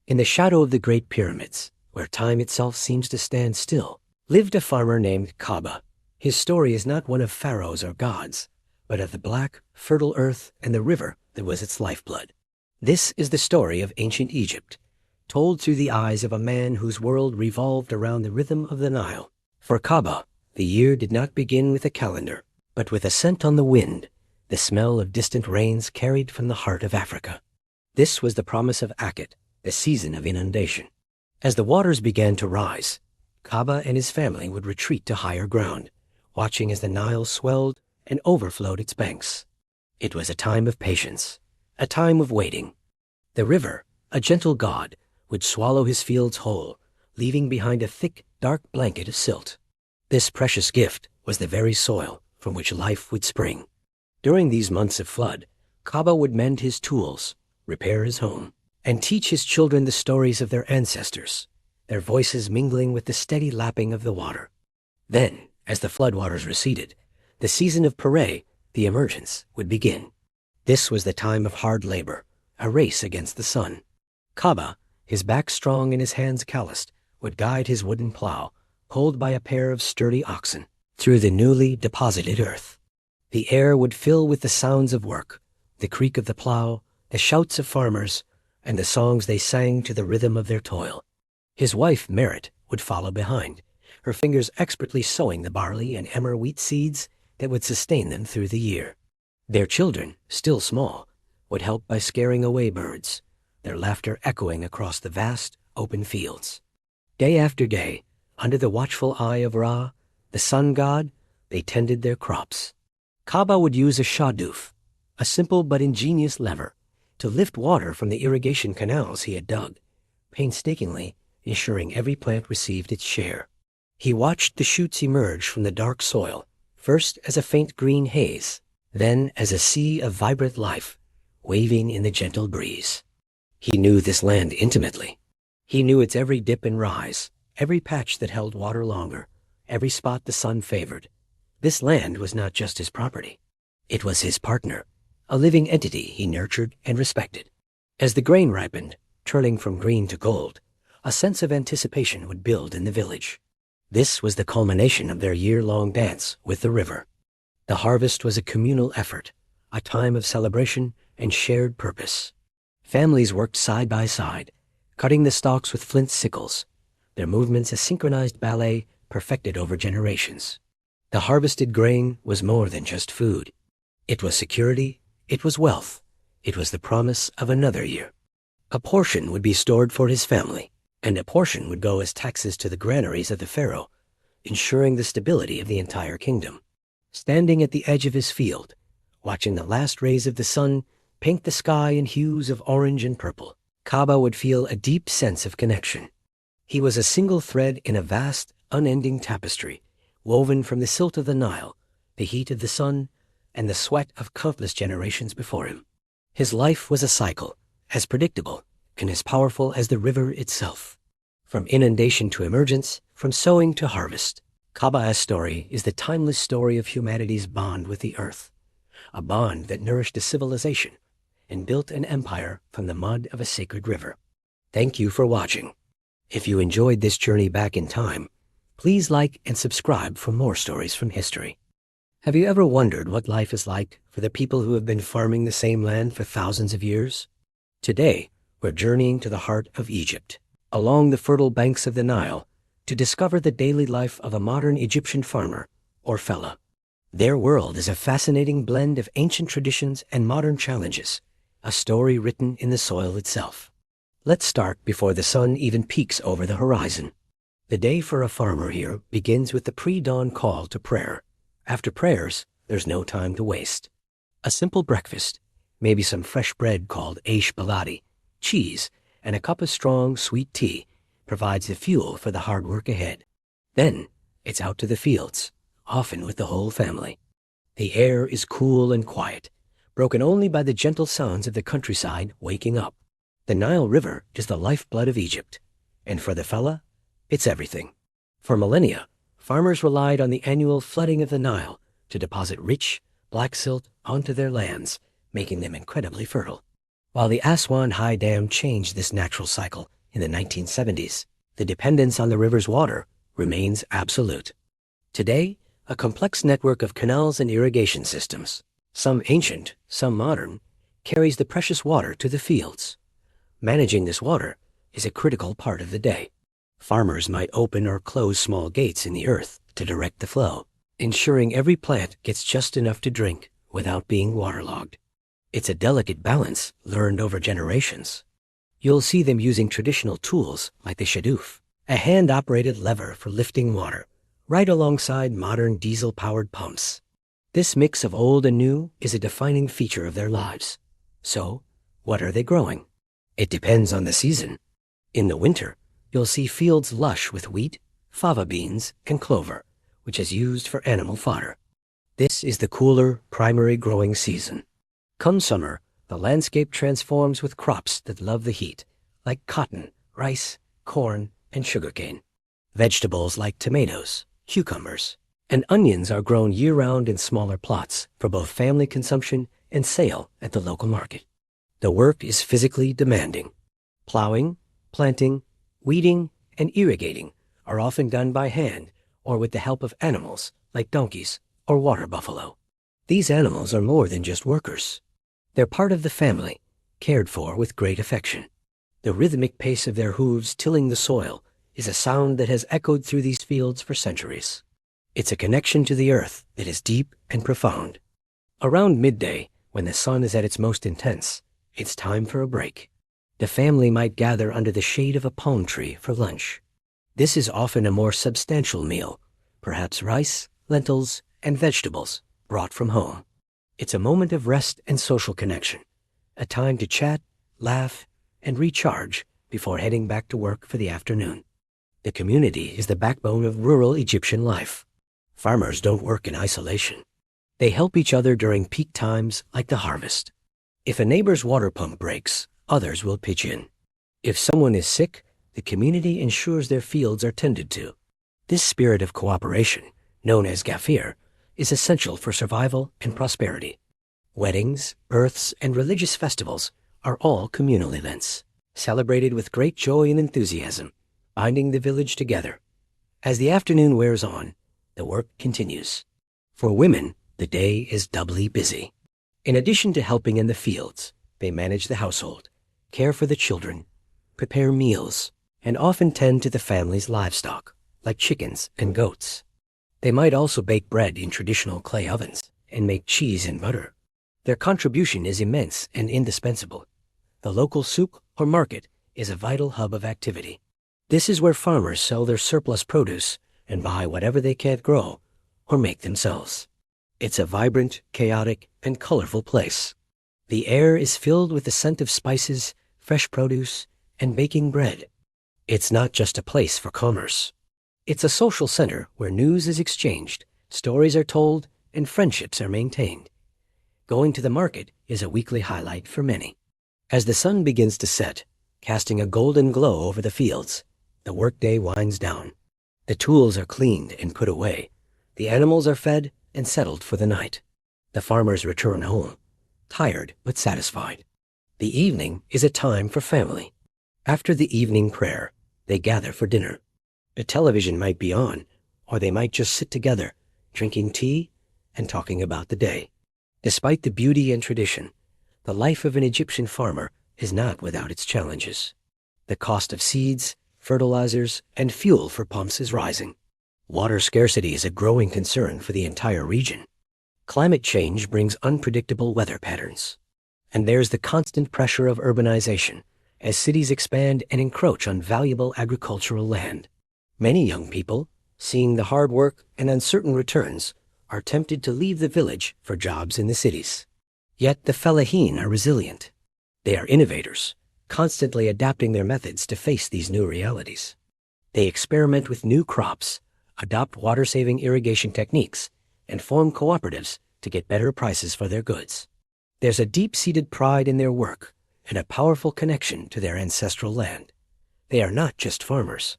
In the shadow of the Great Pyramids, where time itself seems to stand still, lived a farmer named Khaba. His story is not one of pharaohs or gods, but of the black, fertile earth and the river that was its lifeblood. This is the story of ancient Egypt, told through the eyes of a man whose world revolved around the rhythm of the Nile. For Khaba, the year did not begin with a calendar, but with a scent on the wind, the smell of distant rains carried from the heart of Africa. This was the promise of Akhet, the season of inundation. As the waters began to rise, Khaba and his family would retreat to higher ground, watching as the Nile swelled and overflowed its banks. It was a time of patience, a time of waiting. The river, a gentle god, would swallow his fields whole, leaving behind a thick, dark blanket of silt. This precious gift was the very soil from which life would spring. During these months of flood, Khaba would mend his tools, repair his home, and teach his children the stories of their ancestors, their voices mingling with the steady lapping of the water. Then, as the floodwaters receded, the season of Pare, the emergence, would begin. This was the time of hard labor, a race against the sun. Khaba, his back strong and his hands calloused, would guide his wooden plow, pulled by a pair of sturdy oxen, through the newly deposited earth. The air would fill with the sounds of work, the creak of the plow, the shouts of farmers, and the songs they sang to the rhythm of their toil. His wife, Merit, would follow behind, her fingers expertly sowing the barley and emmer wheat seeds that would sustain them through the year. Their children, still small, would help by scaring away birds, their laughter echoing across the vast, open fields. Day after day, under the watchful eye of Ra, the sun god, they tended their crops. Khaba would use a shaduf, a simple but ingenious lever, to lift water from the irrigation canals he had dug, painstakingly ensuring every plant received its share. He watched the shoots emerge from the dark soil, first as a faint green haze, then as a sea of vibrant life, waving in the gentle breeze. He knew this land intimately. He knew its every dip and rise, every patch that held water longer, every spot the sun favored. This land was not just his property. It was his partner, a living entity he nurtured and respected. As the grain ripened, turning from green to gold, a sense of anticipation would build in the village. This was the culmination of their year-long dance with the river. The harvest was a communal effort, a time of celebration and shared purpose. Families worked side by side, cutting the stalks with flint sickles, their movements a synchronized ballet perfected over generations. The harvested grain was more than just food. It was security, it was wealth, it was the promise of another year. A portion would be stored for his family, and a portion would go as taxes to the granaries of the pharaoh, ensuring the stability of the entire kingdom. Standing at the edge of his field, watching the last rays of the sun paint the sky in hues of orange and purple, Khaba would feel a deep sense of connection. He was a single thread in a vast, unending tapestry, woven from the silt of the Nile, the heat of the sun, and the sweat of countless generations before him. His life was a cycle, as predictable and as powerful as the river itself. From inundation to emergence, from sowing to harvest, Khaba's story is the timeless story of humanity's bond with the earth, a bond that nourished a civilization and built an empire from the mud of a sacred river. Thank you for watching. If you enjoyed this journey back in time, please like and subscribe for more stories from history. Have you ever wondered what life is like for the people who have been farming the same land for thousands of years? Today, we're journeying to the heart of Egypt, along the fertile banks of the Nile, to discover the daily life of a modern Egyptian farmer, or fellah. Their world is a fascinating blend of ancient traditions and modern challenges, a story written in the soil itself. Let's start before the sun even peeks over the horizon. The day for a farmer here begins with the pre-dawn call to prayer. After prayers, there's no time to waste. A simple breakfast, maybe some fresh bread called aish baladi, cheese, and a cup of strong, sweet tea provides the fuel for the hard work ahead. Then, it's out to the fields, often with the whole family. The air is cool and quiet, broken only by the gentle sounds of the countryside waking up. The Nile River is the lifeblood of Egypt, and for the fellah, it's everything. For millennia, farmers relied on the annual flooding of the Nile to deposit rich, black silt onto their lands, making them incredibly fertile. While the Aswan High Dam changed this natural cycle in the 1970s, the dependence on the river's water remains absolute. Today, a complex network of canals and irrigation systems, some ancient, some modern, carries the precious water to the fields. Managing this water is a critical part of the day. Farmers might open or close small gates in the earth to direct the flow, ensuring every plant gets just enough to drink without being waterlogged. It's a delicate balance learned over generations. You'll see them using traditional tools like the shaduf, a hand-operated lever for lifting water, right alongside modern diesel-powered pumps. This mix of old and new is a defining feature of their lives. So, what are they growing? It depends on the season. In the winter, you'll see fields lush with wheat, fava beans, and clover, which is used for animal fodder. This is the cooler, primary growing season. Come summer, the landscape transforms with crops that love the heat, like cotton, rice, corn, and sugarcane. Vegetables like tomatoes, cucumbers, and onions are grown year-round in smaller plots for both family consumption and sale at the local market. The work is physically demanding. Plowing, planting, weeding, and irrigating are often done by hand or with the help of animals like donkeys or water buffalo. These animals are more than just workers. They're part of the family, cared for with great affection. The rhythmic pace of their hooves tilling the soil is a sound that has echoed through these fields for centuries. It's a connection to the earth that is deep and profound. Around midday, when the sun is at its most intense, it's time for a break. The family might gather under the shade of a palm tree for lunch. This is often a more substantial meal, perhaps rice, lentils, and vegetables brought from home. It's a moment of rest and social connection, a time to chat, laugh, and recharge before heading back to work for the afternoon. The community is the backbone of rural Egyptian life. Farmers don't work in isolation. They help each other during peak times like the harvest. If a neighbor's water pump breaks, others will pitch in. If someone is sick, the community ensures their fields are tended to. This spirit of cooperation, known as gafir, is essential for survival and prosperity. Weddings, births, and religious festivals are all communal events, celebrated with great joy and enthusiasm, binding the village together. As the afternoon wears on, the work continues. For women, the day is doubly busy. In addition to helping in the fields, they manage the household, care for the children, prepare meals, and often tend to the family's livestock, like chickens and goats. They might also bake bread in traditional clay ovens and make cheese and butter. Their contribution is immense and indispensable. The local souk or market is a vital hub of activity. This is where farmers sell their surplus produce and buy whatever they can't grow or make themselves. It's a vibrant, chaotic, and colorful place. The air is filled with the scent of spices, fresh produce, and baking bread. It's not just a place for commerce. It's a social center where news is exchanged, stories are told, and friendships are maintained. Going to the market is a weekly highlight for many. As the sun begins to set, casting a golden glow over the fields, the workday winds down. The tools are cleaned and put away. The animals are fed and settled for the night. The farmers return home, tired but satisfied. The evening is a time for family. After the evening prayer, they gather for dinner. The television might be on, or they might just sit together, drinking tea and talking about the day. Despite the beauty and tradition, the life of an Egyptian farmer is not without its challenges. The cost of seeds, fertilizers, and fuel for pumps is rising. Water scarcity is a growing concern for the entire region. Climate change brings unpredictable weather patterns. And there's the constant pressure of urbanization as cities expand and encroach on valuable agricultural land. Many young people, seeing the hard work and uncertain returns, are tempted to leave the village for jobs in the cities. Yet the fellahin are resilient. They are innovators, constantly adapting their methods to face these new realities. They experiment with new crops, adopt water-saving irrigation techniques, and form cooperatives to get better prices for their goods. There's a deep-seated pride in their work and a powerful connection to their ancestral land. They are not just farmers.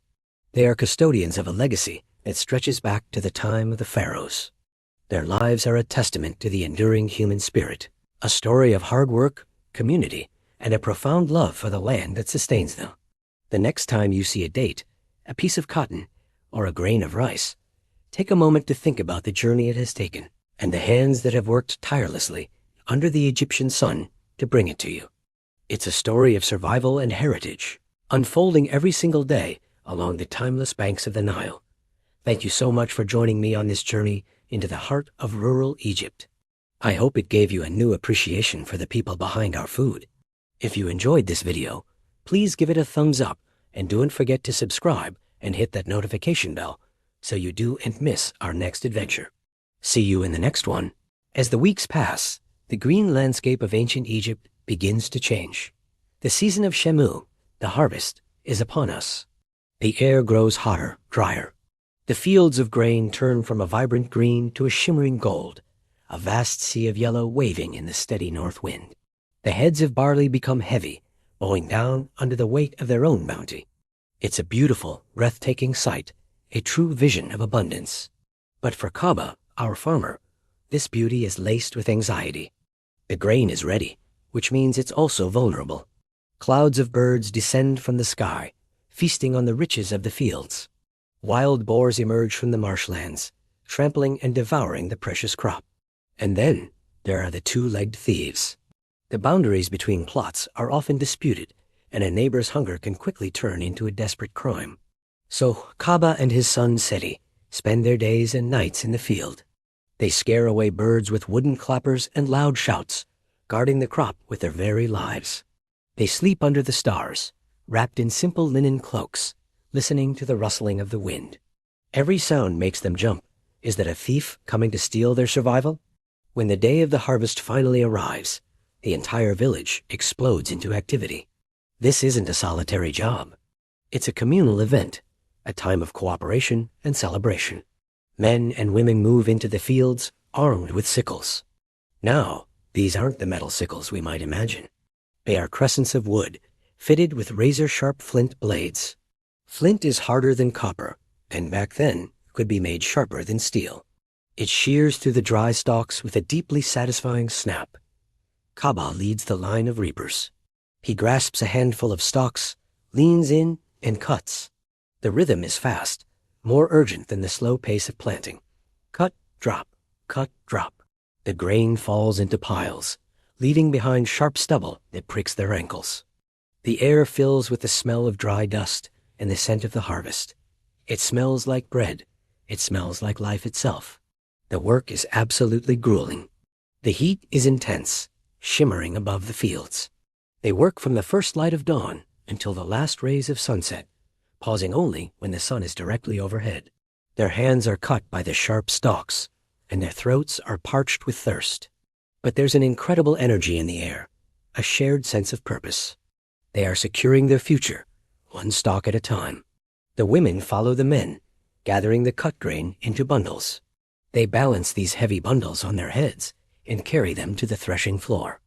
They are custodians of a legacy that stretches back to the time of the pharaohs. Their lives are a testament to the enduring human spirit, a story of hard work, community, and a profound love for the land that sustains them. The next time you see a date, a piece of cotton, or a grain of rice, take a moment to think about the journey it has taken and the hands that have worked tirelessly under the Egyptian sun to bring it to you. It's a story of survival and heritage, unfolding every single day along the timeless banks of the Nile. Thank you so much for joining me on this journey into the heart of rural Egypt. I hope it gave you a new appreciation for the people behind our food. If you enjoyed this video, please give it a thumbs up and don't forget to subscribe and hit that notification bell so you don't miss our next adventure. See you in the next one. As the weeks pass, the green landscape of ancient Egypt begins to change. The season of Shemu, the harvest, is upon us. The air grows hotter, drier. The fields of grain turn from a vibrant green to a shimmering gold, a vast sea of yellow waving in the steady north wind. The heads of barley become heavy, bowing down under the weight of their own bounty. It's a beautiful, breathtaking sight, a true vision of abundance. But for Khaba, our farmer, this beauty is laced with anxiety. The grain is ready, which means it's also vulnerable. Clouds of birds descend from the sky, feasting on the riches of the fields. Wild boars emerge from the marshlands, trampling and devouring the precious crop. And then there are the two-legged thieves. The boundaries between plots are often disputed, and a neighbor's hunger can quickly turn into a desperate crime. So Khaba and his son Seti spend their days and nights in the field. They scare away birds with wooden clappers and loud shouts, guarding the crop with their very lives. They sleep under the stars, wrapped in simple linen cloaks, listening to the rustling of the wind. Every sound makes them jump. Is that a thief coming to steal their survival? When the day of the harvest finally arrives, the entire village explodes into activity. This isn't a solitary job. It's a communal event, a time of cooperation and celebration. Men and women move into the fields armed with sickles. Now, these aren't the metal sickles we might imagine. They are crescents of wood, fitted with razor-sharp flint blades. Flint is harder than copper, and back then could be made sharper than steel. It shears through the dry stalks with a deeply satisfying snap. Khaba leads the line of reapers. He grasps a handful of stalks, leans in, and cuts. The rhythm is fast, more urgent than the slow pace of planting. Cut, drop, cut, drop. The grain falls into piles, leaving behind sharp stubble that pricks their ankles. The air fills with the smell of dry dust and the scent of the harvest. It smells like bread. It smells like life itself. The work is absolutely grueling. The heat is intense, shimmering above the fields. They work from the first light of dawn until the last rays of sunset, pausing only when the sun is directly overhead. Their hands are cut by the sharp stalks, and their throats are parched with thirst. But there's an incredible energy in the air, a shared sense of purpose. They are securing their future, one stalk at a time. The women follow the men, gathering the cut grain into bundles. They balance these heavy bundles on their heads and carry them to the threshing floor.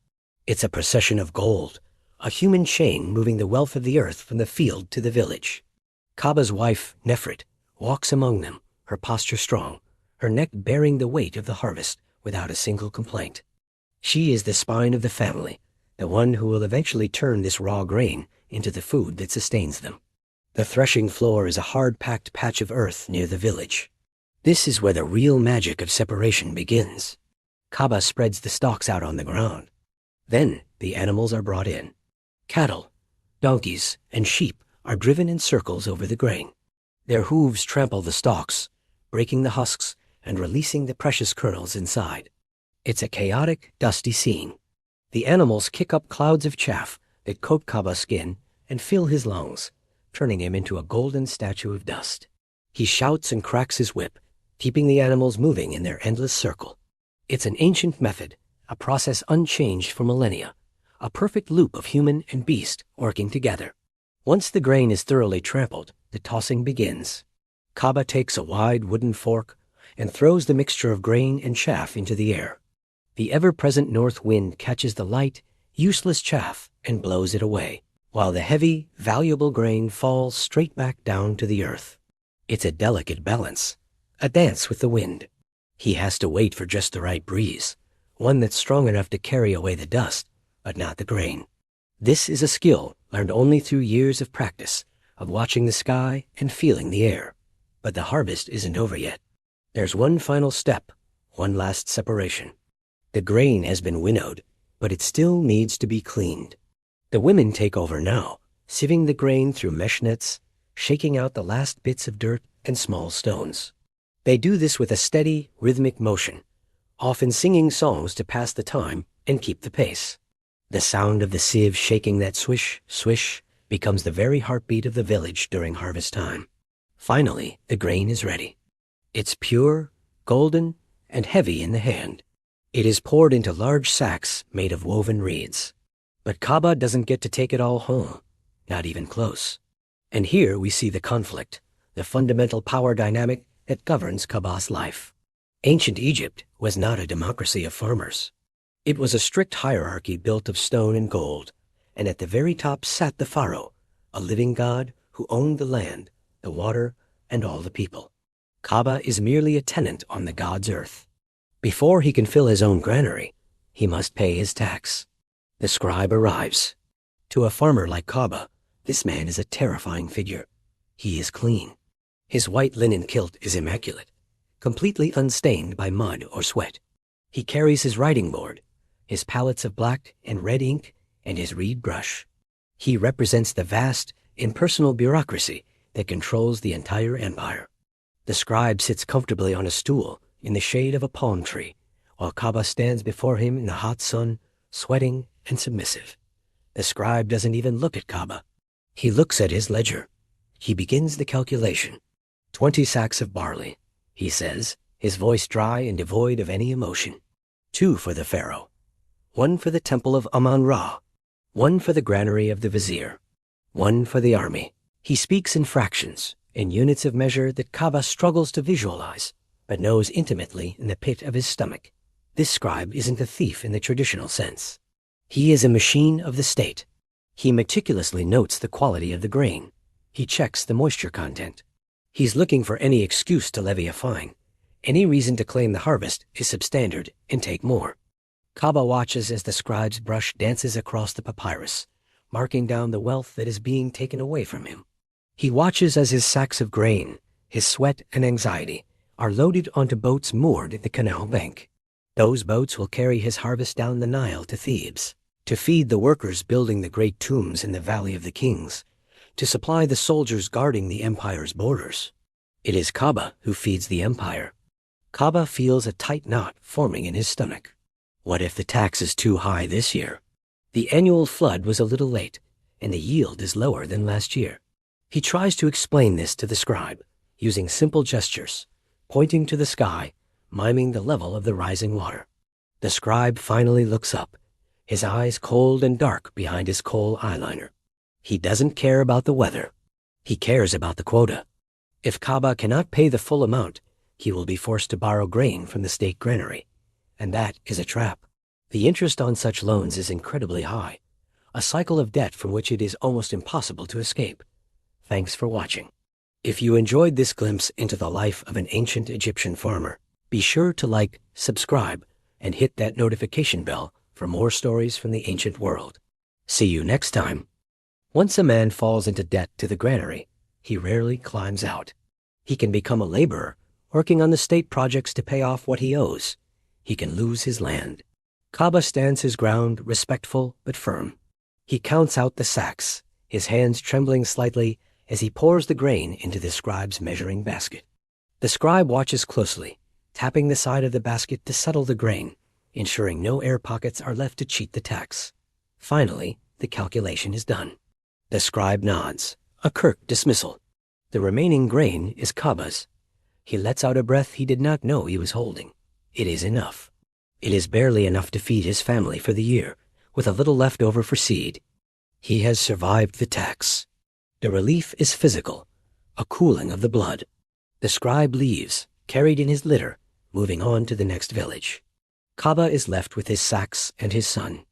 It's a procession of gold, a human chain moving the wealth of the earth from the field to the village. Khaba's wife, Nefret, walks among them, her posture strong, her neck bearing the weight of the harvest without a single complaint. She is the spine of the family, the one who will eventually turn this raw grain into the food that sustains them. The threshing floor is a hard-packed patch of earth near the village. This is where the real magic of separation begins. Khaba spreads the stalks out on the ground. Then the animals are brought in. Cattle, donkeys, and sheep are driven in circles over the grain. Their hooves trample the stalks, breaking the husks and releasing the precious kernels inside. It's a chaotic, dusty scene. The animals kick up clouds of chaff that coat Khaba's skin and fill his lungs, turning him into a golden statue of dust. He shouts and cracks his whip, keeping the animals moving in their endless circle. It's an ancient method, a process unchanged for millennia, a perfect loop of human and beast working together. Once the grain is thoroughly trampled, the tossing begins. Khaba takes a wide wooden fork and throws the mixture of grain and chaff into the air. The ever-present north wind catches the light, useless chaff and blows it away, while the heavy, valuable grain falls straight back down to the earth. It's a delicate balance, a dance with the wind. He has to wait for just the right breeze, one that's strong enough to carry away the dust, but not the grain. This is a skill learned only through years of practice, of watching the sky and feeling the air. But the harvest isn't over yet. There's one final step, one last separation. The grain has been winnowed, but it still needs to be cleaned. The women take over now, sieving the grain through mesh nets, shaking out the last bits of dirt and small stones. They do this with a steady, rhythmic motion, often singing songs to pass the time and keep the pace. The sound of the sieve shaking that swish, swish becomes the very heartbeat of the village during harvest time. Finally, the grain is ready. It's pure, golden, and heavy in the hand. It is poured into large sacks made of woven reeds. But Khaba doesn't get to take it all home, not even close. And here we see the conflict, the fundamental power dynamic that governs Khaba's life. Ancient Egypt was not a democracy of farmers. It was a strict hierarchy built of stone and gold, and at the very top sat the pharaoh, a living god who owned the land, the water, and all the people. Khaba is merely a tenant on the god's earth. Before he can fill his own granary, he must pay his tax. The scribe arrives. To a farmer like Khaba, this man is a terrifying figure. He is clean. His white linen kilt is immaculate, completely unstained by mud or sweat. He carries his writing board, his palettes of black and red ink, and his reed brush. He represents the vast, impersonal bureaucracy that controls the entire empire. The scribe sits comfortably on a stool in the shade of a palm tree, while Khaba stands before him in the hot sun, sweating and submissive. The scribe doesn't even look at Khaba. He looks at his ledger. He begins the calculation. 20 sacks of barley, he says, his voice dry and devoid of any emotion. 2 for the pharaoh. 1 for the temple of Amun-Ra. 1 for the granary of the vizier. 1 for the army. He speaks in fractions, in units of measure that Khaba struggles to visualize, but knows intimately in the pit of his stomach. This scribe isn't a thief in the traditional sense. He is a machine of the state. He meticulously notes the quality of the grain. He checks the moisture content. He's looking for any excuse to levy a fine. Any reason to claim the harvest is substandard and take more. Khaba watches as the scribe's brush dances across the papyrus, marking down the wealth that is being taken away from him. He watches as his sacks of grain, his sweat and anxiety, are loaded onto boats moored at the canal bank. Those boats will carry his harvest down the Nile to Thebes, to feed the workers building the great tombs in the Valley of the Kings, to supply the soldiers guarding the empire's borders. It is Khaba who feeds the empire. Khaba feels a tight knot forming in his stomach. What if the tax is too high this year? The annual flood was a little late, and the yield is lower than last year. He tries to explain this to the scribe, using simple gestures, pointing to the sky, miming the level of the rising water. The scribe finally looks up, his eyes cold and dark behind his kohl eyeliner. He doesn't care about the weather. He cares about the quota. If Khaba cannot pay the full amount, he will be forced to borrow grain from the state granary. And that is a trap. The interest on such loans is incredibly high, a cycle of debt from which it is almost impossible to escape. Thanks for watching. If you enjoyed this glimpse into the life of an ancient Egyptian farmer, be sure to like, subscribe, and hit that notification bell for more stories from the ancient world. See you next time. Once a man falls into debt to the granary, he rarely climbs out. He can become a laborer, working on the state projects to pay off what he owes. He can lose his land. Khaba stands his ground, respectful but firm. He counts out the sacks, his hands trembling slightly as he pours the grain into the scribe's measuring basket. The scribe watches closely, tapping the side of the basket to settle the grain, ensuring no air pockets are left to cheat the tax. Finally, the calculation is done. The scribe nods, a curt dismissal. The remaining grain is Khaba's. He lets out a breath he did not know he was holding. It is enough. It is barely enough to feed his family for the year, with a little left over for seed. He has survived the tax. The relief is physical, a cooling of the blood. The scribe leaves, carried in his litter, moving on to the next village. Khaba is left with his sacks and his son.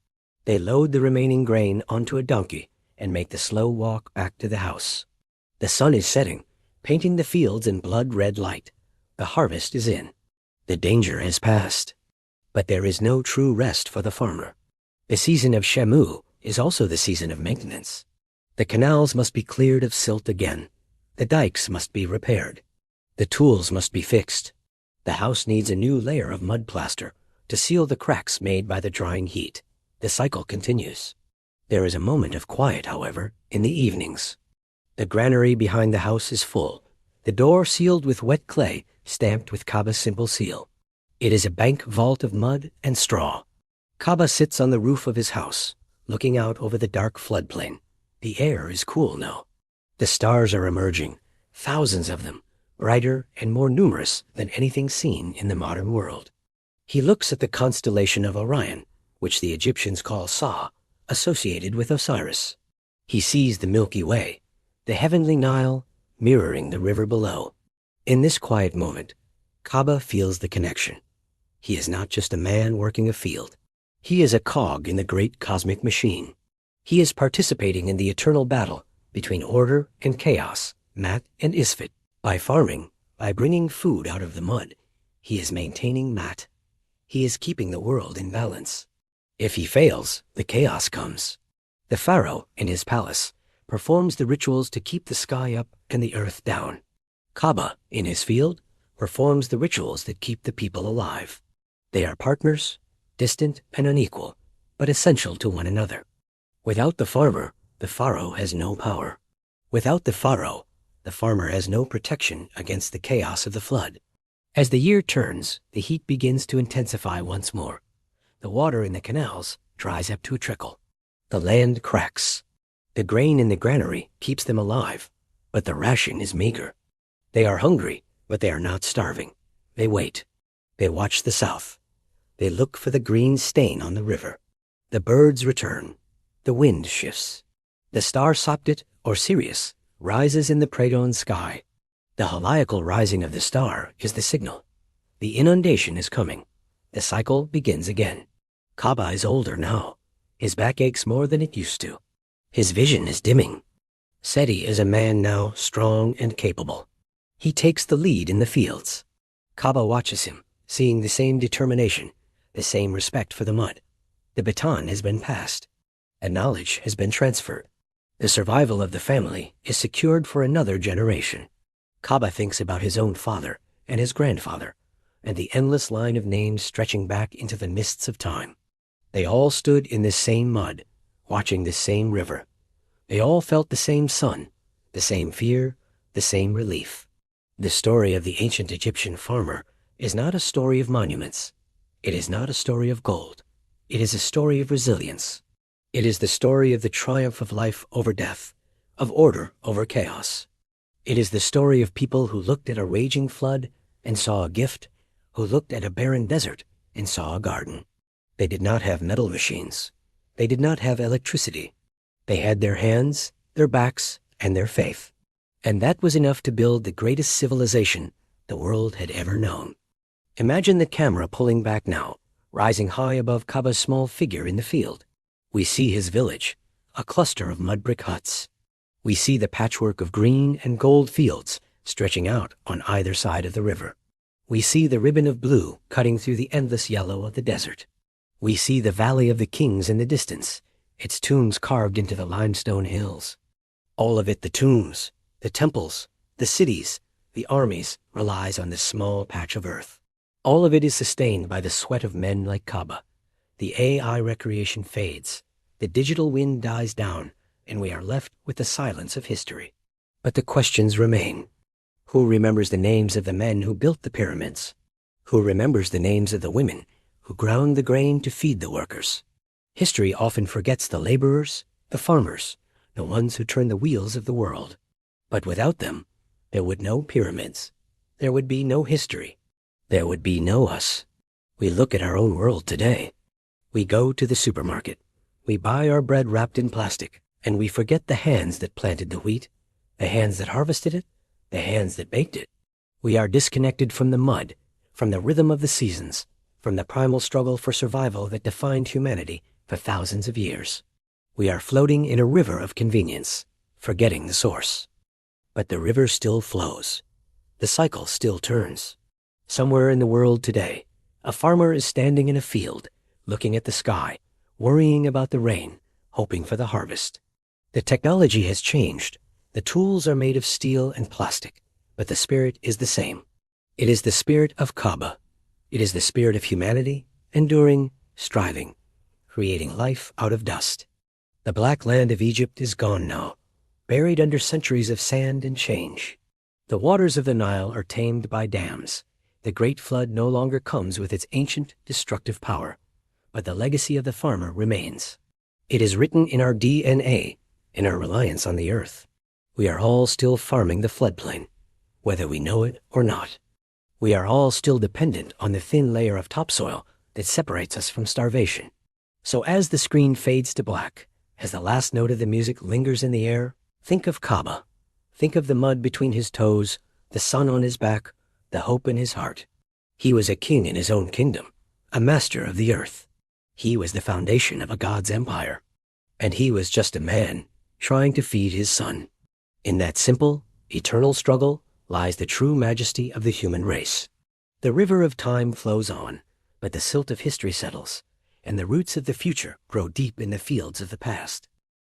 They load the remaining grain onto a donkey and make the slow walk back to the house. The sun is setting, painting the fields in blood-red light. The harvest is in. The danger has passed. But there is no true rest for the farmer. The season of Shamu is also the season of maintenance. The canals must be cleared of silt again. The dikes must be repaired. The tools must be fixed. The house needs a new layer of mud plaster to seal the cracks made by the drying heat. The cycle continues. There is a moment of quiet, however, in the evenings. The granary behind the house is full, the door sealed with wet clay stamped with Khaba's simple seal. It is a bank vault of mud and straw. Khaba sits on the roof of his house, looking out over the dark floodplain. The air is cool now. The stars are emerging, thousands of them, brighter and more numerous than anything seen in the modern world. He looks at the constellation of Orion, which the Egyptians call Sa, associated with Osiris. He sees the Milky Way, the heavenly Nile, mirroring the river below. In this quiet moment, Khaba feels the connection. He is not just a man working a field. He is a cog in the great cosmic machine. He is participating in the eternal battle between order and chaos, Mat and Isfet. By farming, by bringing food out of the mud, he is maintaining Mat. He is keeping the world in balance. If he fails, the chaos comes. The pharaoh, in his palace, performs the rituals to keep the sky up and the earth down. Khaba, in his field, performs the rituals that keep the people alive. They are partners, distant and unequal, but essential to one another. Without the farmer, the pharaoh has no power. Without the pharaoh, the farmer has no protection against the chaos of the flood. As the year turns, the heat begins to intensify once more. The water in the canals dries up to a trickle. The land cracks. The grain in the granary keeps them alive, but the ration is meager. They are hungry, but they are not starving. They wait. They watch the south. They look for the green stain on the river. The birds return. The wind shifts. The star Sopdet, or Sirius, rises in the Pradon sky. The heliacal rising of the star is the signal. The inundation is coming. The cycle begins again. Khaba is older now. His back aches more than it used to. His vision is dimming. Seti is a man now, strong and capable. He takes the lead in the fields. Khaba watches him, seeing the same determination, the same respect for the mud. The baton has been passed, and knowledge has been transferred. The survival of the family is secured for another generation. Khaba thinks about his own father and his grandfather, and the endless line of names stretching back into the mists of time. They all stood in this same mud, watching this same river. They all felt the same sun, the same fear, the same relief. The story of the ancient Egyptian farmer is not a story of monuments. It is not a story of gold. It is a story of resilience. It is the story of the triumph of life over death, of order over chaos. It is the story of people who looked at a raging flood and saw a gift, who looked at a barren desert and saw a garden. They did not have metal machines. They did not have electricity. They had their hands, their backs, and their faith. And that was enough to build the greatest civilization the world had ever known. Imagine the camera pulling back now, rising high above Khaba's small figure in the field. We see his village, a cluster of mud brick huts. We see the patchwork of green and gold fields stretching out on either side of the river. We see the ribbon of blue cutting through the endless yellow of the desert. We see the Valley of the Kings in the distance, its tombs carved into the limestone hills. All of it, the tombs, the temples, the cities, the armies, relies on this small patch of earth. All of it is sustained by the sweat of men like Khaba. The AI recreation fades, the digital wind dies down, and we are left with the silence of history. But the questions remain. Who remembers the names of the men who built the pyramids? Who remembers the names of the women who ground the grain to feed the workers? History often forgets the laborers, the farmers, the ones who turn the wheels of the world. But without them, there would no pyramids. There would be no history. There would be no us. We look at our own world today. We go to the supermarket. We buy our bread wrapped in plastic, and we forget the hands that planted the wheat, the hands that harvested it, the hands that baked it. We are disconnected from the mud, from the rhythm of the seasons, from the primal struggle for survival that defined humanity for thousands of years. We are floating in a river of convenience, forgetting the source. But the river still flows. The cycle still turns. Somewhere in the world today, a farmer is standing in a field, looking at the sky, worrying about the rain, hoping for the harvest. The technology has changed. The tools are made of steel and plastic, but the spirit is the same. It is the spirit of Khaba. It is the spirit of humanity, enduring, striving, creating life out of dust. The black land of Egypt is gone now, buried under centuries of sand and change. The waters of the Nile are tamed by dams. The great flood no longer comes with its ancient, destructive power, but the legacy of the farmer remains. It is written in our DNA, in our reliance on the earth. We are all still farming the floodplain, whether we know it or not. We are all still dependent on the thin layer of topsoil that separates us from starvation. So as the screen fades to black, as the last note of the music lingers in the air, think of Khaba. Think of the mud between his toes, the sun on his back, the hope in his heart. He was a king in his own kingdom, a master of the earth. He was the foundation of a god's empire. And he was just a man trying to feed his son. In that simple, eternal struggle lies the true majesty of the human race. The river of time flows on, but the silt of history settles, and the roots of the future grow deep in the fields of the past.